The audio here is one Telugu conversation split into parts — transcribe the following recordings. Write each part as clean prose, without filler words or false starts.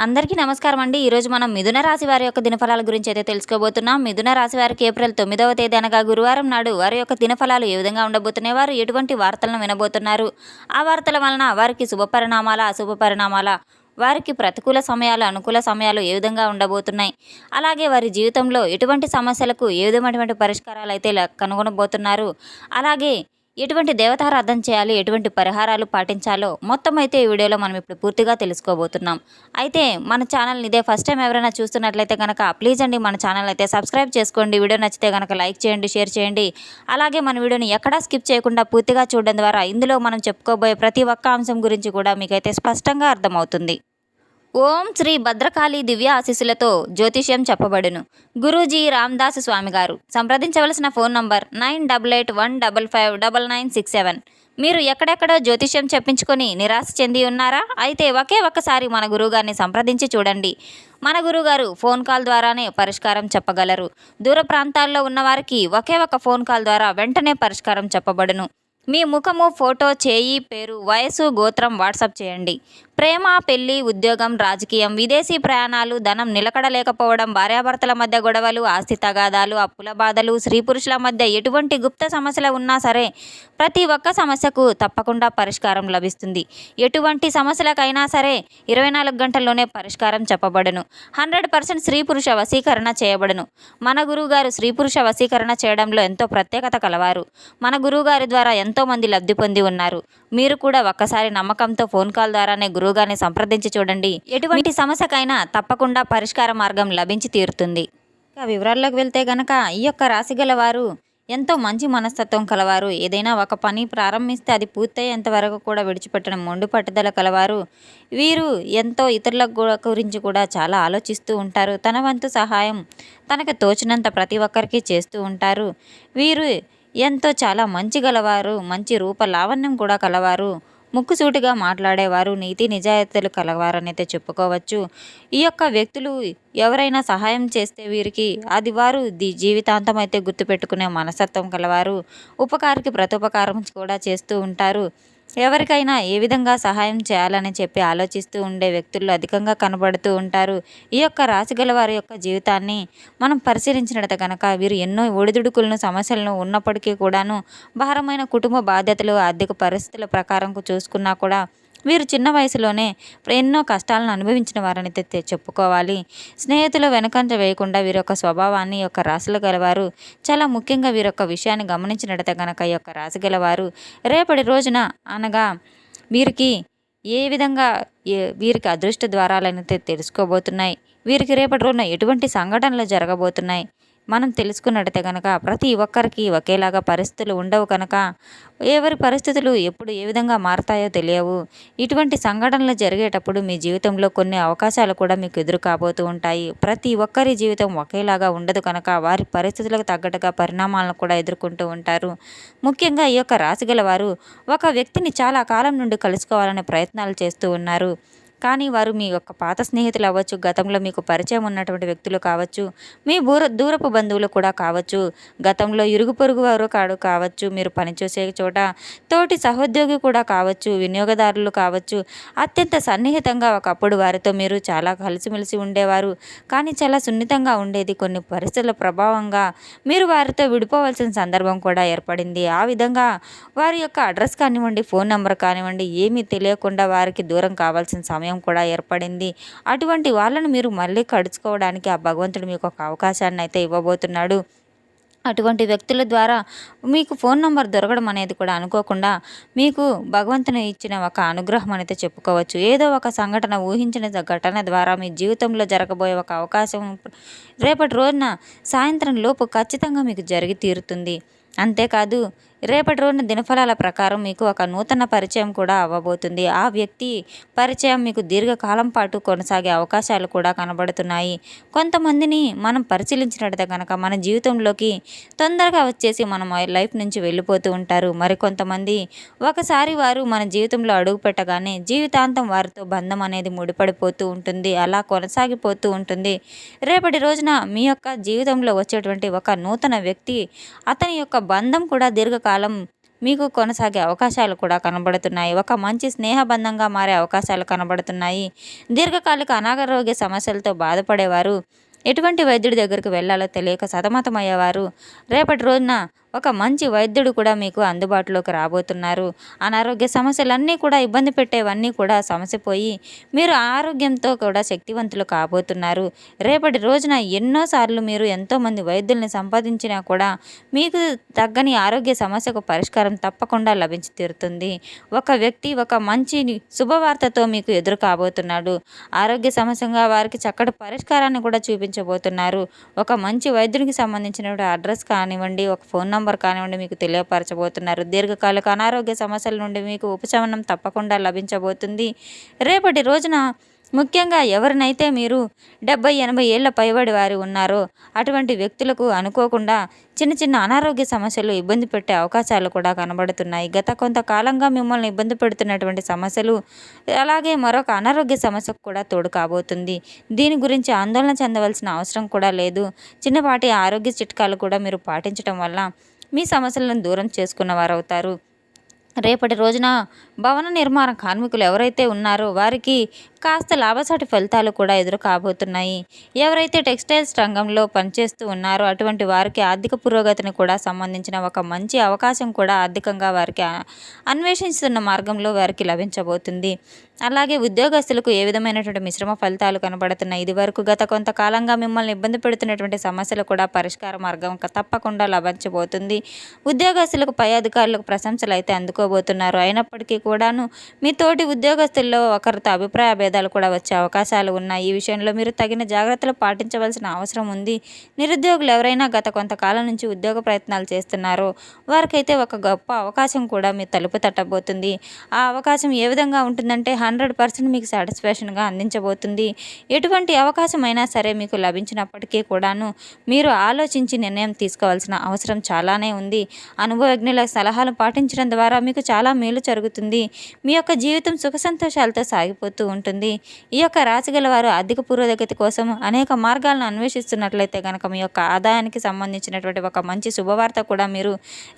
అందరికీ నమస్కారం అండి. ఈరోజు మనం మిథున రాశి వారి యొక్క దినఫలాల గురించి అయితే తెలుసుకోబోతున్నాం. మిథున రాశి వారికి ఏప్రిల్ 9వ తేదీ అనగా గురువారం నాడు వారి యొక్క దినఫలాలు ఏ విధంగా ఉండబోతున్నాయి, వారు ఎటువంటి వార్తలను వినబోతున్నారు, ఆ వార్తల వలన వారికి శుభ పరిణామాల, అశుభ పరిణామాల, వారికి ప్రతికూల సమయాలు, అనుకూల సమయాలు ఏ విధంగా ఉండబోతున్నాయి, అలాగే వారి జీవితంలో ఎటువంటి సమస్యలకు ఏ విధమైనటువంటి పరిష్కారాలు అయితే కనుగొనబోతున్నారు, అలాగే ఎటువంటి దేవతారాధన చేయాలి, ఎటువంటి పరిహారాలు పాటించాలో మొత్తం అయితే ఈ వీడియోలో మనం ఇప్పుడు పూర్తిగా తెలుసుకోబోతున్నాం. అయితే మన ఛానల్ని ఇదే ఫస్ట్ టైం ఎవరైనా చూస్తున్నట్లయితే కనుక ప్లీజ్ అండి మన ఛానల్ అయితే సబ్స్క్రైబ్ చేసుకోండి. వీడియో నచ్చితే కనుక లైక్ చేయండి, షేర్ చేయండి. అలాగే మన వీడియోని ఎక్కడా స్కిప్ చేయకుండా పూర్తిగా చూడడం ద్వారా ఇందులో మనం చెప్పుకోబోయే ప్రతి ఒక్క అంశం గురించి కూడా మీకైతే స్పష్టంగా అర్థమవుతుంది. ఓం శ్రీ భద్రకాళి దివ్య ఆశీస్సులతో జ్యోతిష్యం చెప్పబడును. గురూజీ రామదాస్ స్వామి గారు. సంప్రదించవలసిన ఫోన్ నంబర్ 9881559967. మీరు ఎక్కడెక్కడో జ్యోతిష్యం చెప్పించుకొని నిరాశ చెంది ఉన్నారా? అయితే ఒక్కసారి మన గురువుగారిని సంప్రదించి చూడండి. మన గురువుగారు ఫోన్ కాల్ ద్వారానే పరిష్కారం చెప్పగలరు. దూర ప్రాంతాల్లో ఉన్నవారికి ఒక్క ఫోన్ కాల్ ద్వారా వెంటనే పరిష్కారం చెప్పబడును. మీ ముఖము, ఫోటో, చేయి, పేరు, వయసు, గోత్రం వాట్సాప్ చేయండి. ప్రేమ, పెళ్లి, ఉద్యోగం, రాజకీయం, విదేశీ ప్రయాణాలు, ధనం నిలకడలేకపోవడం, భార్యాభర్తల మధ్య గొడవలు, ఆస్తి తగాదాలు, అప్పుల బాధలు, స్త్రీ పురుషుల మధ్య ఎటువంటి గుప్త సమస్యలు ఉన్నా సరే ప్రతి ఒక్క సమస్యకు తప్పకుండా పరిష్కారం లభిస్తుంది. ఎటువంటి సమస్యలకైనా సరే 24 గంటల్లోనే పరిష్కారం చెప్పబడును. 100% స్త్రీ పురుష వశీకరణ చేయబడును. మన గురువుగారు స్త్రీ పురుష వశీకరణ చేయడంలో ఎంతో ప్రత్యేకత కలవారు. మన గురువుగారి ద్వారా ఎంతోమంది లబ్ధి పొంది ఉన్నారు. మీరు కూడా ఒక్కసారి నమ్మకంతో ఫోన్ కాల్ ద్వారానే గురువుగారిని సంప్రదించి చూడండి. ఎటువంటి సమస్యకైనా తప్పకుండా పరిష్కార మార్గం లభించి తీరుతుంది. ఇక వివరాల్లోకి వెళ్తే గనక ఈ యొక్క రాశి గల వారు ఎంతో మంచి మనస్తత్వం కలవారు. ఏదైనా ఒక పని ప్రారంభిస్తే అది పూర్తయ్యేంత వరకు కూడా విడిచిపెట్టడం మొండి పట్టుదల కలవారు. వీరు ఎంతో ఇతరుల గురించి కూడా చాలా ఆలోచిస్తూ ఉంటారు. తన వంతు సహాయం తనకు తోచినంత ప్రతి ఒక్కరికి చేస్తూ ఉంటారు. వీరు ఎంతో చాలా మంచి గలవారు, మంచి రూప లావణ్యం కూడా కలవారు, ముక్కుసూటిగా మాట్లాడేవారు, నీతి నిజాయితీలు కలవారనైతే చెప్పుకోవచ్చు. ఈ యొక్క వ్యక్తులు ఎవరైనా సహాయం చేస్తే వీరికి అది వారు జీవితాంతం అయితే గుర్తుపెట్టుకునే మనస్తత్వం కలవారు. ఉపకారికి ప్రతుపకారం కూడా చేస్తూ ఉంటారు. ఎవరికైనా ఏ విధంగా సహాయం చేయాలని చెప్పి ఆలోచిస్తూ ఉండే వ్యక్తుల్లో అధికంగా కనబడుతూ ఉంటారు. ఈ యొక్క రాశి గల వారి యొక్క జీవితాన్ని మనం పరిశీలించినట్టు కనుక వీరు ఎన్నో ఒడిదుడుకులను, సమస్యలను ఉన్నప్పటికీ కూడాను భారమైన కుటుంబ బాధ్యతలు, ఆర్థిక పరిస్థితుల ప్రకారం చూసుకున్నా కూడా వీరు చిన్న వయసులోనే ఎన్నో కష్టాలను అనుభవించిన వారని చెప్పుకోవాలి. స్నేహితులు వెనకంజ వేయకుండా వీరి యొక్క స్వభావాన్ని యొక్క రాశులు గలవారు చాలా ముఖ్యంగా వీరొక్క విషయాన్ని గమనించినట్లయితే కనుక ఈ యొక్క రాశి గలవారు రేపటి రోజున అనగా వీరికి ఏ విధంగా వీరికి అదృష్ట ద్వారాలైతే తెలుసుకోబోతున్నాయి, వీరికి రేపటి రోజున ఎటువంటి సంఘటనలు జరగబోతున్నాయి మనం తెలుసుకున్నట్టయితే కనుక ప్రతి ఒక్కరికి ఒకేలాగా పరిస్థితులు ఉండవు కనుక ఎవరి పరిస్థితులు ఎప్పుడు ఏ విధంగా మారతాయో తెలియవు. ఇటువంటి సంఘటనలు జరిగేటప్పుడు మీ జీవితంలో కొన్ని అవకాశాలు కూడా మీకు ఎదురు కాబోతూ ఉంటాయి. ప్రతి ఒక్కరి జీవితం ఒకేలాగా ఉండదు కనుక వారి పరిస్థితులకు తగ్గట్టుగా పరిణామాలను కూడా ఎదుర్కొంటూ ఉంటారు. ముఖ్యంగా ఈ యొక్క రాశి గల వారు ఒక వ్యక్తిని చాలా కాలం నుండి కలుసుకోవాలనే ప్రయత్నాలు చేస్తూ ఉన్నారు. కానీ వారు మీ యొక్క పాత స్నేహితులు అవ్వచ్చు, గతంలో మీకు పరిచయం ఉన్నటువంటి వ్యక్తులు కావచ్చు, మీ దూరపు బంధువులు కూడా కావచ్చు, గతంలో ఇరుగు పొరుగు వారు కావచ్చు, మీరు పనిచేసే చోట తోటి సహోద్యోగి కూడా కావచ్చు, వినియోగదారులు కావచ్చు. అత్యంత సన్నిహితంగా ఒకప్పుడు వారితో మీరు చాలా కలిసిమెలిసి ఉండేవారు. కానీ చాలా సున్నితంగా ఉండేది. కొన్ని పరిస్థితుల ప్రభావంగా మీరు వారితో విడిపోవాల్సిన సందర్భం కూడా ఏర్పడింది. ఆ విధంగా వారి యొక్క అడ్రస్ కానివ్వండి, ఫోన్ నెంబర్ కానివ్వండి ఏమీ తెలియకుండా వారికి దూరం కావాల్సిన సమయం కూడా ఏర్పడింది. అటువంటి వాళ్ళను మీరు మళ్ళీ కడుచుకోవడానికి ఆ భగవంతుడు మీకు ఒక అవకాశాన్ని అయితే ఇవ్వబోతున్నాడు. అటువంటి వ్యక్తుల ద్వారా మీకు ఫోన్ నంబర్ దొరకడం అనేది కూడా అనుకోకుండా మీకు భగవంతుని ఇచ్చిన ఒక అనుగ్రహం అనేది చెప్పుకోవచ్చు. ఏదో ఒక సంఘటన, ఊహించిన ఘటన ద్వారా మీ జీవితంలో జరగబోయే ఒక అవకాశం రేపటి రోజున సాయంత్రం లోపు ఖచ్చితంగా మీకు జరిగి తీరుతుంది. అంతేకాదు రేపటి రోజున దినఫలాల ప్రకారం మీకు ఒక నూతన పరిచయం కూడా అవ్వబోతుంది. ఆ వ్యక్తి పరిచయం మీకు దీర్ఘకాలం పాటు కొనసాగే అవకాశాలు కూడా కనబడుతున్నాయి. కొంతమందిని మనం పరిశీలించినట్లయితే కనుక మన జీవితంలోకి తొందరగా వచ్చేసి మనం లైఫ్ నుంచి వెళ్ళిపోతూ ఉంటారు. మరికొంతమంది ఒకసారి వారు మన జీవితంలో అడుగు పెట్టగానే జీవితాంతం వారితో బంధం అనేది ముడిపడిపోతూ ఉంటుంది, అలా కొనసాగిపోతూ ఉంటుంది. రేపటి రోజున మీ యొక్క జీవితంలో వచ్చేటువంటి ఒక నూతన వ్యక్తి, అతని యొక్క బంధం కూడా దీర్ఘకాలం మీకు కొనసాగే అవకాశాలు కూడా కనబడుతున్నాయి. ఒక మంచి స్నేహబంధంగా మారే అవకాశాలు కనబడుతున్నాయి. దీర్ఘకాలిక అనారోగ్య సమస్యలతో బాధపడేవారు, ఎటువంటి వైద్యుడి దగ్గరికి వెళ్ళాలో తెలియక సతమతమయ్యేవారు, రేపటి రోజున ఒక మంచి వైద్యుడు కూడా మీకు అందుబాటులోకి రాబోతున్నారు. అనారోగ్య సమస్యలన్నీ కూడా ఇబ్బంది పెట్టేవన్నీ కూడా సమసిపోయి మీరు ఆరోగ్యంతో కూడా శక్తివంతులు కాబోతున్నారు. రేపటి రోజున ఎన్నోసార్లు మీరు ఎంతోమంది వైద్యుల్ని సంపాదించినా కూడా మీకు తగ్గని ఆరోగ్య సమస్యకు పరిష్కారం తప్పకుండా లభించి తీరుతుంది. ఒక వ్యక్తి ఒక మంచి శుభవార్తతో మీకు ఎదురు కాబోతున్నాడు. ఆరోగ్య సమస్యగా వారికి చక్కటి పరిష్కారాన్ని కూడా చూపించబోతున్నారు. ఒక మంచి వైద్యునికి సంబంధించిన అడ్రస్ కానివ్వండి, ఒక ఫోన్ నంబర్ కానివ్వండి మీకు తెలియపరచబోతున్నారు. దీర్ఘకాలిక అనారోగ్య సమస్యల నుండి మీకు ఉపశమనం తప్పకుండా లభించబోతుంది. రేపటి రోజున ముఖ్యంగా ఎవరినైతే మీరు 70-80 ఏళ్ల పైబడి వారు ఉన్నారో అటువంటి వ్యక్తులకు అనుకోకుండా చిన్న చిన్న అనారోగ్య సమస్యలు ఇబ్బంది పెట్టే అవకాశాలు కూడా కనబడుతున్నాయి. గత కొంతకాలంగా మిమ్మల్ని ఇబ్బంది పెడుతున్నటువంటి సమస్యలు అలాగే మరొక అనారోగ్య సమస్యకు కూడా తోడు కాబోతుంది. దీని గురించి ఆందోళన చెందవలసిన అవసరం కూడా లేదు. చిన్నపాటి ఆరోగ్య చిట్కాలు కూడా మీరు పాటించడం వల్ల మీ సమస్యలను దూరం చేసుకున్న వారవుతారు. రేపటి రోజున భవన నిర్మాణ కార్మికులు ఎవరైతే ఉన్నారో వారికి కాస్త లాభసాటి ఫలితాలు కూడా ఎదురు కాబోతున్నాయి. ఎవరైతే టెక్స్టైల్స్ రంగంలో పనిచేస్తూ ఉన్నారో అటువంటి వారికి ఆర్థిక పురోగతిని కూడా సంబంధించిన ఒక మంచి అవకాశం కూడా ఆర్థికంగా వారికి అన్వేషిస్తున్న మార్గంలో వారికి లభించబోతుంది. అలాగే ఉద్యోగస్తులకు ఏ విధమైనటువంటి మిశ్రమ ఫలితాలు కనబడుతున్నాయి. ఇదివరకు గత కొంతకాలంగా మిమ్మల్ని ఇబ్బంది పెడుతున్నటువంటి సమస్యలు కూడా పరిష్కార మార్గం తప్పకుండా లభించబోతుంది. ఉద్యోగస్తులకు పై అధికారులకు ప్రశంసలు అయితే అందుకోబోతున్నారు. అయినప్పటికీ కూడాను మీ తోటి ఉద్యోగస్తుల్లో ఒకరితో అభిప్రాయ భేదాలు కూడా వచ్చే అవకాశాలు ఉన్నాయి. ఈ విషయంలో మీరు తగిన జాగ్రత్తలు పాటించవలసిన అవసరం ఉంది. నిరుద్యోగులు ఎవరైనా గత కొంతకాలం నుంచి ఉద్యోగ ప్రయత్నాలు చేస్తున్నారో వారికైతే ఒక గొప్ప అవకాశం కూడా మీ తలుపు తట్టబోతుంది. ఆ అవకాశం ఏ విధంగా ఉంటుందంటే 100% మీకు సాటిస్ఫాక్షన్గా అందించబోతుంది. ఎటువంటి అవకాశం అయినా సరే మీకు లభించినప్పటికీ కూడాను మీరు ఆలోచించి నిర్ణయం తీసుకోవాల్సిన అవసరం చాలానే ఉంది. అనుభవజ్ఞుల సలహాలు పాటించడం ద్వారా మీకు చాలా మేలు జరుగుతుంది. మీ యొక్క జీవితం సుఖ సంతోషాలతో సాగిపోతూ ఉంటుంది. ఈ యొక్క రాశిగల వారు ఆర్థిక పురోగతి కోసం అనేక మార్గాలను అన్వేషిస్తున్నట్లయితే కనుక మీ యొక్క ఆదాయానికి సంబంధించినటువంటి ఒక మంచి శుభవార్త కూడా మీరు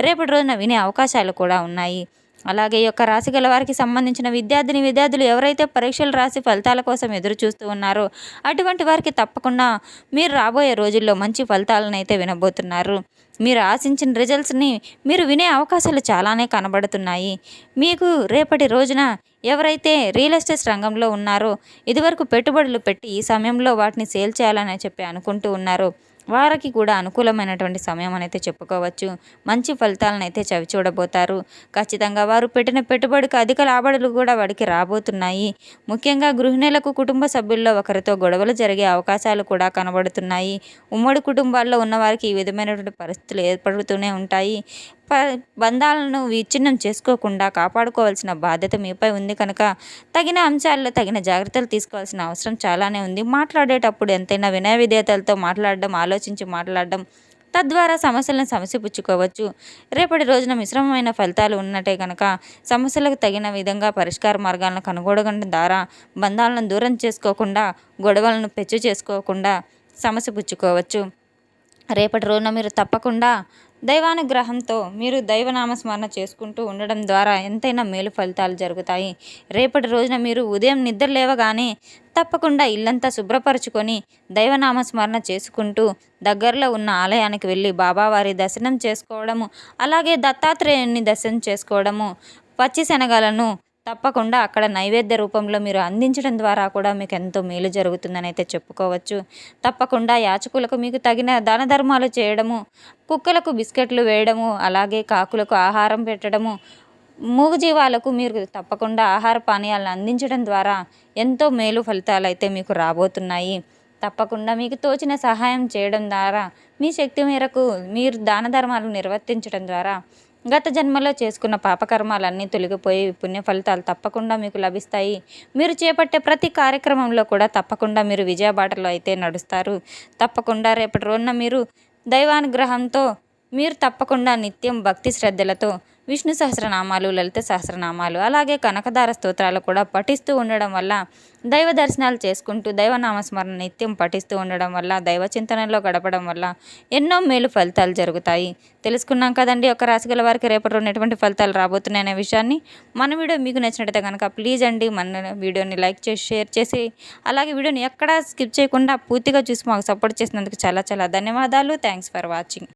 రేపటి రోజున వినే అవకాశాలు కూడా ఉన్నాయి. అలాగే ఈ యొక్క రాశిగల వారికి సంబంధించిన విద్యార్థులు ఎవరైతే పరీక్షలు రాసి ఫలితాల కోసం ఎదురు చూస్తూ ఉన్నారో అటువంటి వారికి తప్పకుండా మీరు రాబోయే రోజుల్లో మంచి ఫలితాలను అయితే వినబోతున్నారు. మీరు ఆశించిన రిజల్ట్స్ని మీరు వినే అవకాశాలు చాలానే కనబడుతున్నాయి. మీకు రేపటి రోజున ఎవరైతే రియల్ ఎస్టేట్ రంగంలో ఉన్నారో ఇదివరకు పెట్టుబడులు పెట్టి ఈ సమయంలో వాటిని సేల్ చేయాలని చెప్పి అనుకుంటూ ఉన్నారో వారికి కూడా అనుకూలమైనటువంటి సమయం అయితే చెప్పుకోవచ్చు. మంచి ఫలితాలను అయితే చవి చూడబోతారు. ఖచ్చితంగా వారు పెట్టిన పెట్టుబడికి అధిక లాభాలు కూడా వాడికి రాబోతున్నాయి. ముఖ్యంగా గృహిణులకు కుటుంబ సభ్యుల్లో ఒకరితో గొడవలు జరిగే అవకాశాలు కూడా కనబడుతున్నాయి. ఉమ్మడి కుటుంబాల్లో ఉన్నవారికి ఈ విధమైనటువంటి పరిస్థితులు ఏర్పడుతూనే ఉంటాయి. బంధాలను విచ్ఛిన్నం చేసుకోకుండా కాపాడుకోవాల్సిన బాధ్యత మీపై ఉంది కనుక తగిన అంశాల్లో తగిన జాగ్రత్తలు తీసుకోవాల్సిన అవసరం చాలానే ఉంది. మాట్లాడేటప్పుడు ఎంతైనా వినయ విధేయతలతో మాట్లాడడం, ఆలోచించి మాట్లాడడం తద్వారా సమస్యలను సమసిపుచ్చుకోవచ్చు. రేపటి రోజున మిశ్రమమైన ఫలితాలు ఉన్నట్టే కనుక సమస్యలకు తగిన విధంగా పరిష్కార మార్గాలను కనుగొనడం ద్వారా బంధాలను దూరం చేసుకోకుండా గొడవలను పెచ్చు చేసుకోకుండా సమసిపుచ్చుకోవచ్చు. రేపటి రోజున మీరు తప్పకుండా దైవానుగ్రహంతో మీరు దైవనామస్మరణ చేసుకుంటూ ఉండడం ద్వారా ఎంతైనా మేలు ఫలితాలు జరుగుతాయి. రేపటి రోజున మీరు ఉదయం నిద్ర లేవగానే తప్పకుండా ఇల్లంతా శుభ్రపరచుకొని దైవనామస్మరణ చేసుకుంటూ దగ్గరలో ఉన్న ఆలయానికి వెళ్ళి బాబావారి దర్శనం చేసుకోవడము, అలాగే దత్తాత్రేయుని దర్శనం చేసుకోవడము, పచ్చి శనగలను తప్పకుండా అక్కడ నైవేద్య రూపంలో మీరు అందించడం ద్వారా కూడా మీకు ఎంతో మేలు జరుగుతుందని అయితే చెప్పుకోవచ్చు. తప్పకుండా యాచకులకు మీకు తగిన దాన ధర్మాలు చేయడము, కుక్కలకు బిస్కెట్లు వేయడము, అలాగే కాకులకు ఆహారం పెట్టడము, మూగజీవాలకు మీరు తప్పకుండా ఆహార పానీయాలను అందించడం ద్వారా ఎంతో మేలు ఫలితాలు అయితే మీకు రాబోతున్నాయి. తప్పకుండా మీకు తోచిన సహాయం చేయడం ద్వారా మీ శక్తి మేరకు మీరు దాన ధర్మాలు నిర్వర్తించడం ద్వారా గత జన్మలో చేసుకున్న పాపకర్మాలన్నీ తొలగిపోయి పుణ్య ఫలితాలు తప్పకుండా మీకు లభిస్తాయి. మీరు చేపట్టే ప్రతి కార్యక్రమంలో కూడా తప్పకుండా మీరు విజయబాటలో అయితే నడుస్తారు. తప్పకుండా రేపటి రోజున మీరు దైవానుగ్రహంతో మీరు తప్పకుండా నిత్యం భక్తి శ్రద్ధలతో విష్ణు సహస్రనామాలు, లలిత సహస్రనామాలు, అలాగే కనకదార స్తోత్రాలు కూడా పఠిస్తూ ఉండడం వల్ల, దైవ దర్శనాలు చేసుకుంటూ దైవనామస్మరణ నిత్యం పఠిస్తూ ఉండడం వల్ల, దైవ చింతనలో గడపడం వల్ల ఎన్నో మేలు ఫలితాలు జరుగుతాయి. తెలుసుకున్నాం కదండి ఒక రాశి గల వారికి రేపటి రోజున ఎటువంటి ఫలితాలు రాబోతున్నాయనే విషయాన్ని. మన వీడియో మీకు నచ్చినట్టయితే కనుక ప్లీజ్ అండి మన వీడియోని లైక్ చేసి షేర్ చేసి, అలాగే వీడియోని ఎక్కడా స్కిప్ చేయకుండా పూర్తిగా చూసి మాకు సపోర్ట్ చేసినందుకు చాలా చాలా ధన్యవాదాలు. Thanks for watching.